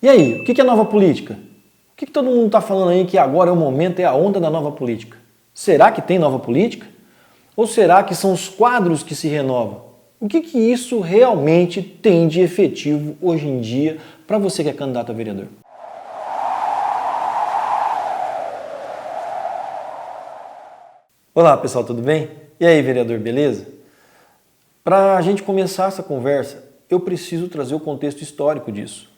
E aí, o que é nova política? O que todo mundo está falando aí que agora é o momento, é a onda da nova política? Será que tem nova política? Ou será que são os quadros que se renovam? O que isso realmente tem de efetivo hoje em dia para você que é candidato a vereador? Olá pessoal, tudo bem? E aí vereador, beleza? Para a gente começar essa conversa, eu preciso trazer o contexto histórico disso,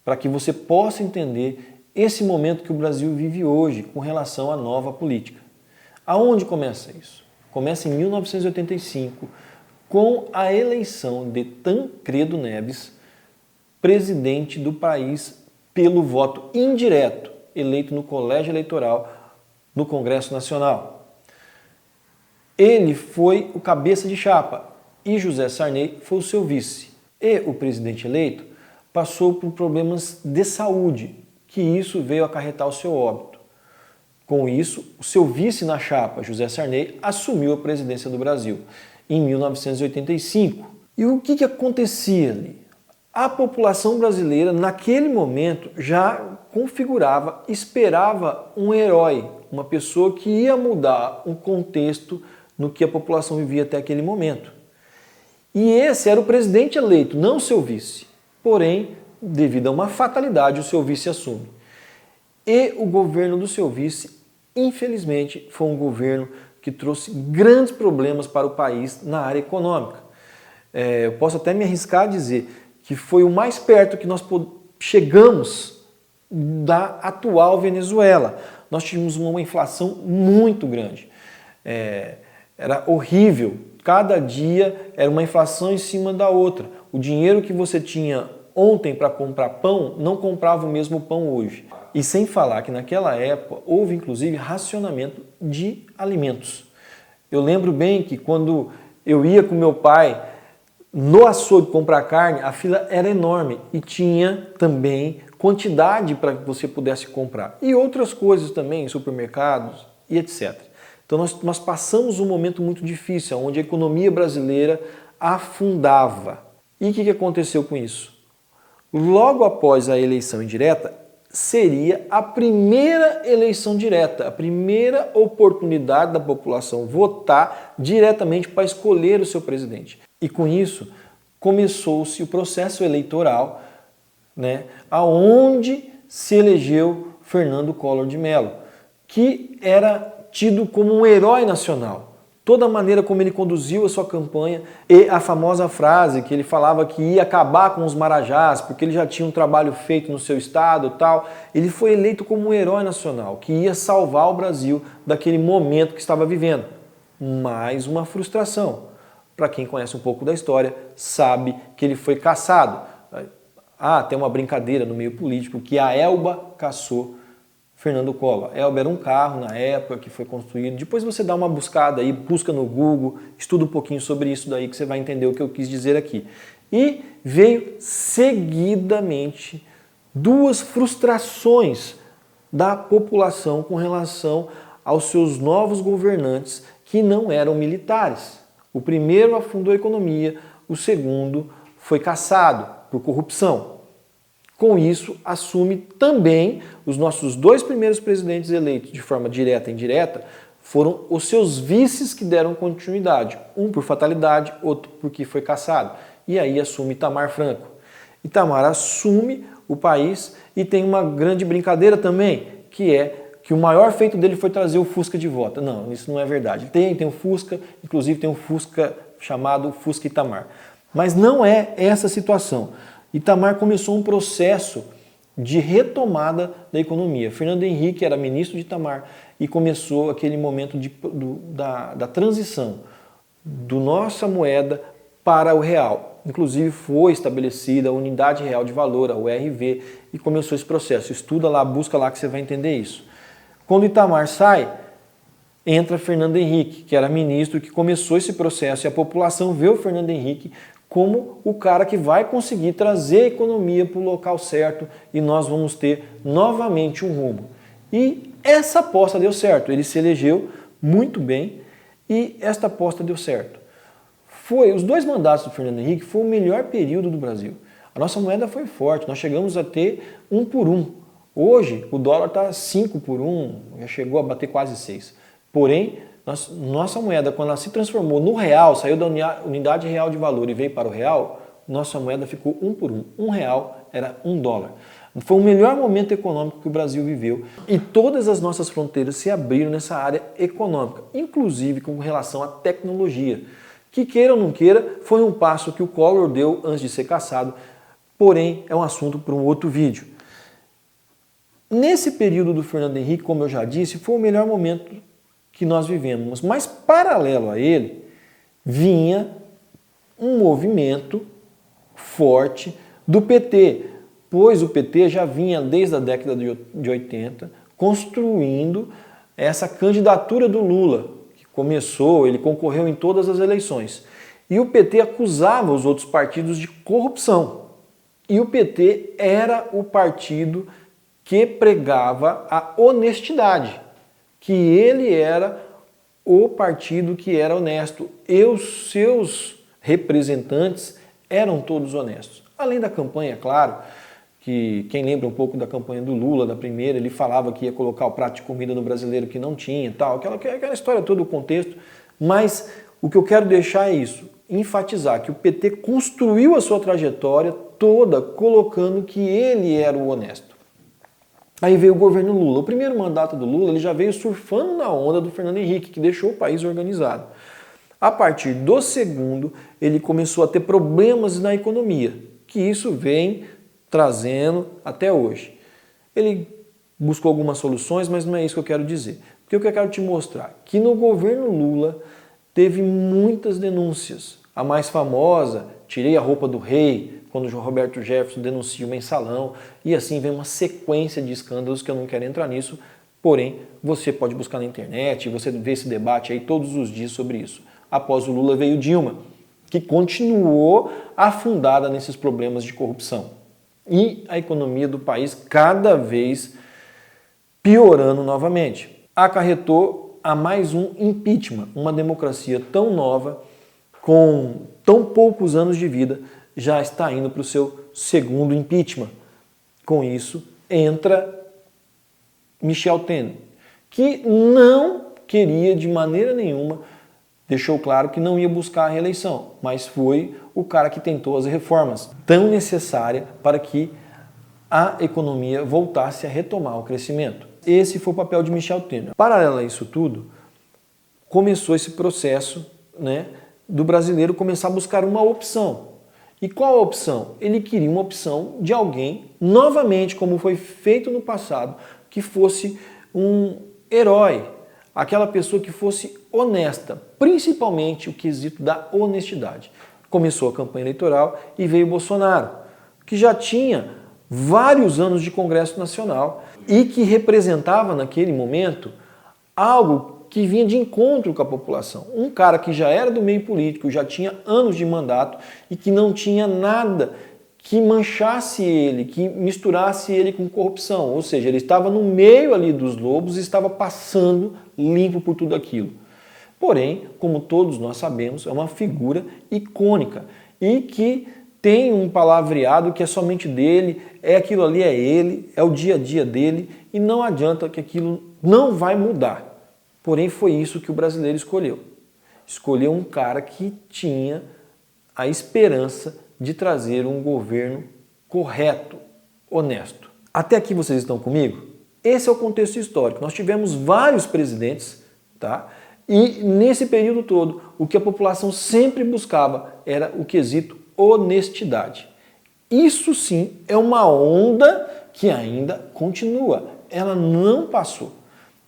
para que você possa entender esse momento que o Brasil vive hoje com relação à nova política. Aonde começa isso? Começa em 1985, com a eleição de Tancredo Neves, presidente do país pelo voto indireto, eleito no colégio eleitoral no Congresso Nacional. Ele foi o cabeça de chapa e José Sarney foi o seu vice. E o presidente eleito passou por problemas de saúde, que isso veio acarretar o seu óbito. Com isso, o seu vice na chapa, José Sarney, assumiu a presidência do Brasil em 1985. E o que acontecia ali? A população brasileira, naquele momento, já configurava, esperava um herói, uma pessoa que ia mudar um contexto no que a população vivia até aquele momento. E esse era o presidente eleito, não o seu vice. Porém, devido a uma fatalidade, o seu vice assume. E o governo do seu vice, infelizmente, foi um governo que trouxe grandes problemas para o país na área econômica. Eu posso até me arriscar a dizer que foi o mais perto que nós chegamos da atual Venezuela. Nós tínhamos uma inflação muito grande. Era horrível. Cada dia era uma inflação em cima da outra. O dinheiro que você tinha ontem para comprar pão não comprava o mesmo pão hoje. E sem falar que naquela época houve inclusive racionamento de alimentos. Eu lembro bem que quando eu ia com meu pai no açougue comprar carne, a fila era enorme e tinha também quantidade para que você pudesse comprar. E outras coisas também, em supermercados e etc. Então nós passamos um momento muito difícil, onde a economia brasileira afundava. E o que aconteceu com isso? Logo após a eleição indireta, seria a primeira eleição direta, a primeira oportunidade da população votar diretamente para escolher o seu presidente. E com isso, começou-se o processo eleitoral, aonde se elegeu Fernando Collor de Mello, que era tido como um herói nacional. Toda a maneira como ele conduziu a sua campanha e a famosa frase que ele falava que ia acabar com os marajás, porque ele já tinha um trabalho feito no seu estado e tal. Ele foi eleito como um herói nacional, que ia salvar o Brasil daquele momento que estava vivendo. Mais uma frustração. Para quem conhece um pouco da história, sabe que ele foi caçado. Tem uma brincadeira no meio político que a Elba caçou Fernando Collor. Elba era um carro na época que foi construído. Depois você dá uma buscada aí, busca no Google, estuda um pouquinho sobre isso daí que você vai entender o que eu quis dizer aqui. E veio seguidamente duas frustrações da população com relação aos seus novos governantes que não eram militares. O primeiro afundou a economia, o segundo foi caçado por corrupção. Com isso, assume também os nossos dois primeiros presidentes eleitos de forma direta e indireta, foram os seus vices que deram continuidade. Um por fatalidade, outro porque foi caçado. E aí assume Itamar Franco. Itamar assume o país e tem uma grande brincadeira também, que é que o maior feito dele foi trazer o Fusca de volta. Não, isso não é verdade. Tem o Fusca, inclusive tem um Fusca chamado Fusca Itamar. Mas não é essa a situação. Itamar começou um processo de retomada da economia. Fernando Henrique era ministro de Itamar e começou aquele momento da transição da nossa moeda para o real. Inclusive foi estabelecida a Unidade Real de Valor, a URV, e começou esse processo. Estuda lá, busca lá que você vai entender isso. Quando Itamar sai, entra Fernando Henrique, que era ministro, que começou esse processo e a população vê o Fernando Henrique como o cara que vai conseguir trazer a economia para o local certo e nós vamos ter novamente um rumo. E essa aposta deu certo, ele se elegeu muito bem e esta aposta deu certo. Os dois mandatos do Fernando Henrique foi o melhor período do Brasil. A nossa moeda foi forte, nós chegamos a ter 1 por 1. Hoje o dólar está 5 por 1, já chegou a bater quase 6. Porém, nossa moeda, quando ela se transformou no real, saiu da unidade real de valor e veio para o real, nossa moeda ficou 1 por 1. R$1 era $1. Foi o melhor momento econômico que o Brasil viveu e todas as nossas fronteiras se abriram nessa área econômica, inclusive com relação à tecnologia, que queira ou não queira, foi um passo que o Collor deu antes de ser cassado, porém é um assunto para um outro vídeo. Nesse período do Fernando Henrique, como eu já disse, foi o melhor momento que nós vivemos, mas paralelo a ele, vinha um movimento forte do PT, pois o PT já vinha desde a década de 80 construindo essa candidatura do Lula, que começou, ele concorreu em todas as eleições. E o PT acusava os outros partidos de corrupção. E o PT era o partido que pregava a honestidade, que ele era o partido que era honesto e os seus representantes eram todos honestos. Além da campanha, claro, que quem lembra um pouco da campanha do Lula, da primeira, ele falava que ia colocar o prato de comida no brasileiro que não tinha, tal, aquela história toda, o contexto, mas o que eu quero deixar é isso, enfatizar que o PT construiu a sua trajetória toda colocando que ele era o honesto. Aí veio o governo Lula. O primeiro mandato do Lula ele já veio surfando na onda do Fernando Henrique, que deixou o país organizado. A partir do segundo, ele começou a ter problemas na economia, que isso vem trazendo até hoje. Ele buscou algumas soluções, mas não é isso que eu quero dizer. Porque o que eu quero te mostrar? Que no governo Lula teve muitas denúncias. A mais famosa, tirei a roupa do rei, quando o João Roberto Jefferson denuncia o mensalão, e assim vem uma sequência de escândalos que eu não quero entrar nisso, porém, você pode buscar na internet, você vê esse debate aí todos os dias sobre isso. Após o Lula veio Dilma, que continuou afundada nesses problemas de corrupção. E a economia do país cada vez piorando novamente. Acarretou a mais um impeachment, uma democracia tão nova, com tão poucos anos de vida, já está indo para o seu segundo impeachment. Com isso, entra Michel Temer, que não queria de maneira nenhuma, deixou claro que não ia buscar a reeleição, mas foi o cara que tentou as reformas tão necessárias para que a economia voltasse a retomar o crescimento. Esse foi o papel de Michel Temer. Paralelo a isso tudo, começou esse processo, do brasileiro começar a buscar uma opção. E qual a opção? Ele queria uma opção de alguém, novamente, como foi feito no passado, que fosse um herói, aquela pessoa que fosse honesta, principalmente o quesito da honestidade. Começou a campanha eleitoral e veio Bolsonaro, que já tinha vários anos de Congresso Nacional e que representava naquele momento algo que vinha de encontro com a população. Um cara que já era do meio político, já tinha anos de mandato e que não tinha nada que manchasse ele, que misturasse ele com corrupção. Ou seja, ele estava no meio ali dos lobos e estava passando limpo por tudo aquilo. Porém, como todos nós sabemos, é uma figura icônica e que tem um palavreado que é somente dele, é aquilo ali, é ele, é o dia a dia dele e não adianta que aquilo não vai mudar. Porém, foi isso que o brasileiro escolheu. Escolheu um cara que tinha a esperança de trazer um governo correto, honesto. Até aqui vocês estão comigo? Esse é o contexto histórico. Nós tivemos vários presidentes, tá? E nesse período todo, o que a população sempre buscava era o quesito honestidade. Isso sim é uma onda que ainda continua. Ela não passou.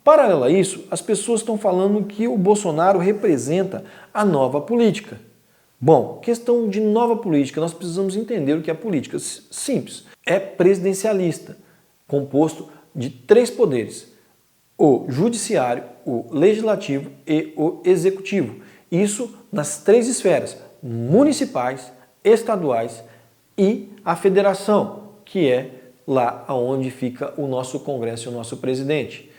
Paralelo a isso, as pessoas estão falando que o Bolsonaro representa a nova política. Bom, questão de nova política, nós precisamos entender o que é política. Simples, é presidencialista, composto de 3 poderes: o judiciário, o legislativo e o executivo. Isso nas 3 esferas: municipais, estaduais e a federação, que é lá onde fica o nosso Congresso e o nosso presidente.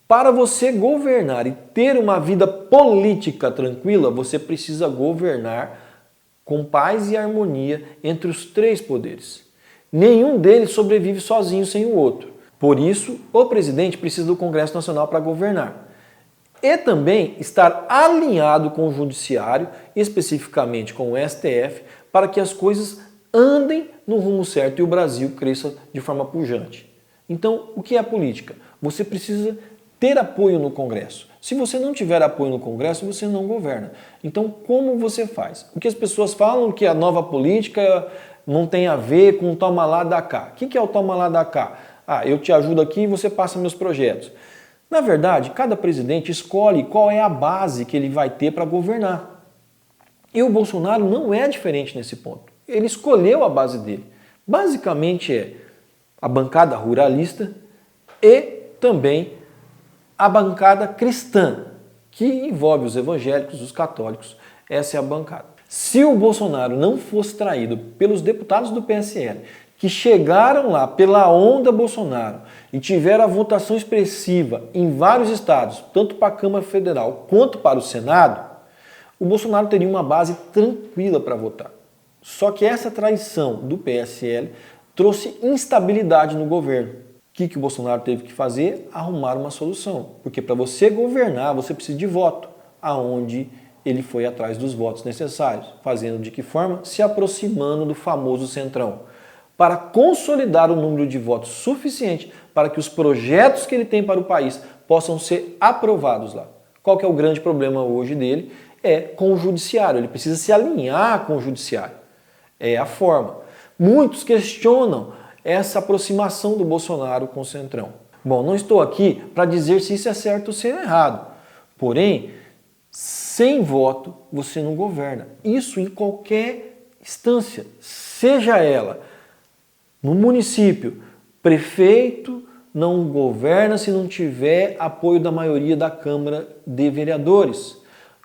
Para você governar e ter uma vida política tranquila, você precisa governar com paz e harmonia entre os três poderes. Nenhum deles sobrevive sozinho sem o outro. Por isso, o presidente precisa do Congresso Nacional para governar. E também estar alinhado com o Judiciário, especificamente com o STF, para que as coisas andem no rumo certo e o Brasil cresça de forma pujante. Então, o que é a política? Você precisa ter apoio no Congresso. Se você não tiver apoio no Congresso, você não governa. Então, como você faz? O que as pessoas falam que a nova política não tem a ver com toma lá, dá cá. O que é o toma lá, dá cá? Eu te ajudo aqui e você passa meus projetos. Na verdade, cada presidente escolhe qual é a base que ele vai ter para governar. E o Bolsonaro não é diferente nesse ponto. Ele escolheu a base dele. Basicamente é a bancada ruralista e também a bancada cristã, que envolve os evangélicos, os católicos. Essa é a bancada. Se o Bolsonaro não fosse traído pelos deputados do PSL, que chegaram lá pela onda Bolsonaro e tiveram a votação expressiva em vários estados, tanto para a Câmara Federal quanto para o Senado, o Bolsonaro teria uma base tranquila para votar. Só que essa traição do PSL trouxe instabilidade no governo. O que o Bolsonaro teve que fazer? Arrumar uma solução. Porque para você governar, você precisa de voto. Aonde ele foi atrás dos votos necessários. Fazendo de que forma? Se aproximando do famoso Centrão. Para consolidar o número de votos suficiente para que os projetos que ele tem para o país possam ser aprovados lá. Qual que é o grande problema hoje dele? É com o Judiciário. Ele precisa se alinhar com o Judiciário. É a forma. Muitos questionam essa aproximação do Bolsonaro com o Centrão. Bom, não estou aqui para dizer se isso é certo ou se é errado. Porém, sem voto você não governa. Isso em qualquer instância, seja ela no município. Prefeito não governa se não tiver apoio da maioria da Câmara de Vereadores.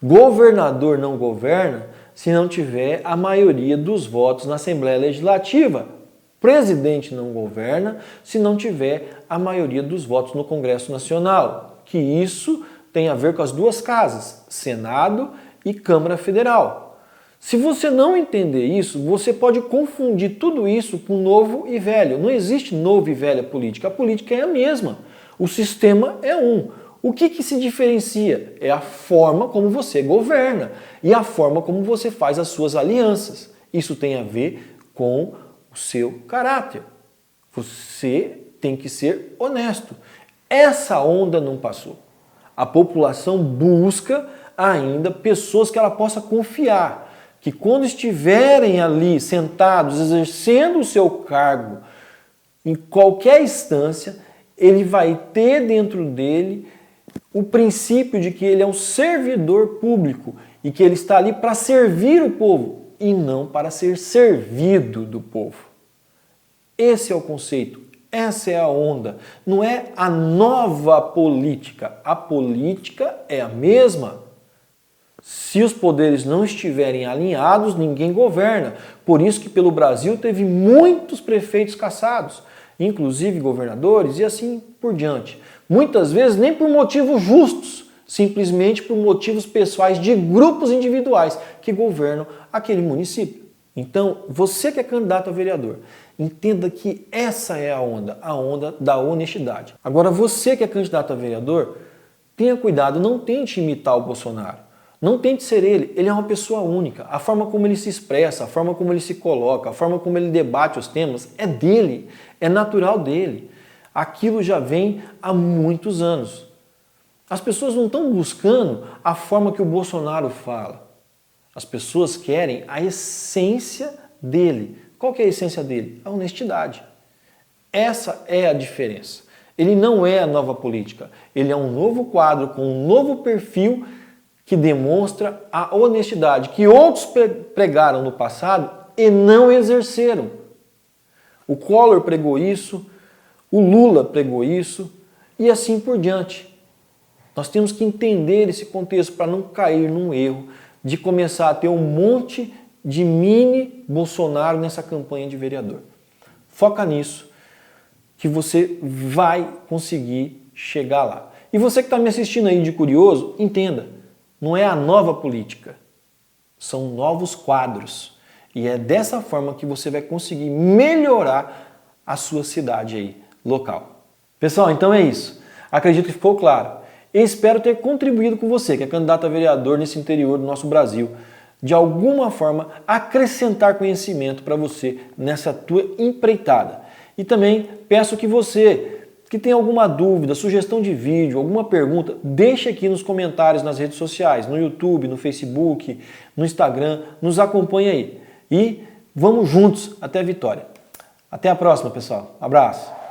Governador não governa se não tiver a maioria dos votos na Assembleia Legislativa. Presidente não governa se não tiver a maioria dos votos no Congresso Nacional. Que isso tem a ver com as duas casas, Senado e Câmara Federal. Se você não entender isso, você pode confundir tudo isso com novo e velho. Não existe novo e velha política. A política é a mesma. O sistema é um. O que se diferencia? É a forma como você governa e a forma como você faz as suas alianças. Isso tem a ver com o seu caráter. Você tem que ser honesto. Essa onda não passou. A população busca ainda pessoas que ela possa confiar, que quando estiverem ali sentados, exercendo o seu cargo, em qualquer instância, ele vai ter dentro dele o princípio de que ele é um servidor público e que ele está ali para servir o povo e não para ser servido do povo. Esse é o conceito, essa é a onda. Não é a nova política, a política é a mesma. Se os poderes não estiverem alinhados, ninguém governa. Por isso que pelo Brasil teve muitos prefeitos cassados, inclusive governadores e assim por diante. Muitas vezes nem por motivos justos, simplesmente por motivos pessoais de grupos individuais que governam aquele município. Então, você que é candidato a vereador, entenda que essa é a onda da honestidade. Agora, você que é candidato a vereador, tenha cuidado, não tente imitar o Bolsonaro. Não tente ser ele é uma pessoa única. A forma como ele se expressa, a forma como ele se coloca, a forma como ele debate os temas é dele, é natural dele. Aquilo já vem há muitos anos. As pessoas não estão buscando a forma que o Bolsonaro fala. As pessoas querem a essência dele. Qual que é a essência dele? A honestidade. Essa é a diferença. Ele não é a nova política. Ele é um novo quadro com um novo perfil que demonstra a honestidade que outros pregaram no passado e não exerceram. O Collor pregou isso, o Lula pregou isso e assim por diante. Nós temos que entender esse contexto para não cair num erro de começar a ter um monte de mini Bolsonaro nessa campanha de vereador. Foca nisso, que você vai conseguir chegar lá. E você que está me assistindo aí de curioso, entenda, não é a nova política, são novos quadros. E é dessa forma que você vai conseguir melhorar a sua cidade aí, local. Pessoal, então é isso. Acredito que ficou claro. Eu espero ter contribuído com você, que é candidato a vereador nesse interior do nosso Brasil, de alguma forma acrescentar conhecimento para você nessa tua empreitada. E também peço que você que tem alguma dúvida, sugestão de vídeo, alguma pergunta, deixe aqui nos comentários nas redes sociais, no YouTube, no Facebook, no Instagram, nos acompanhe aí. E vamos juntos até a vitória. Até a próxima, pessoal. Abraço.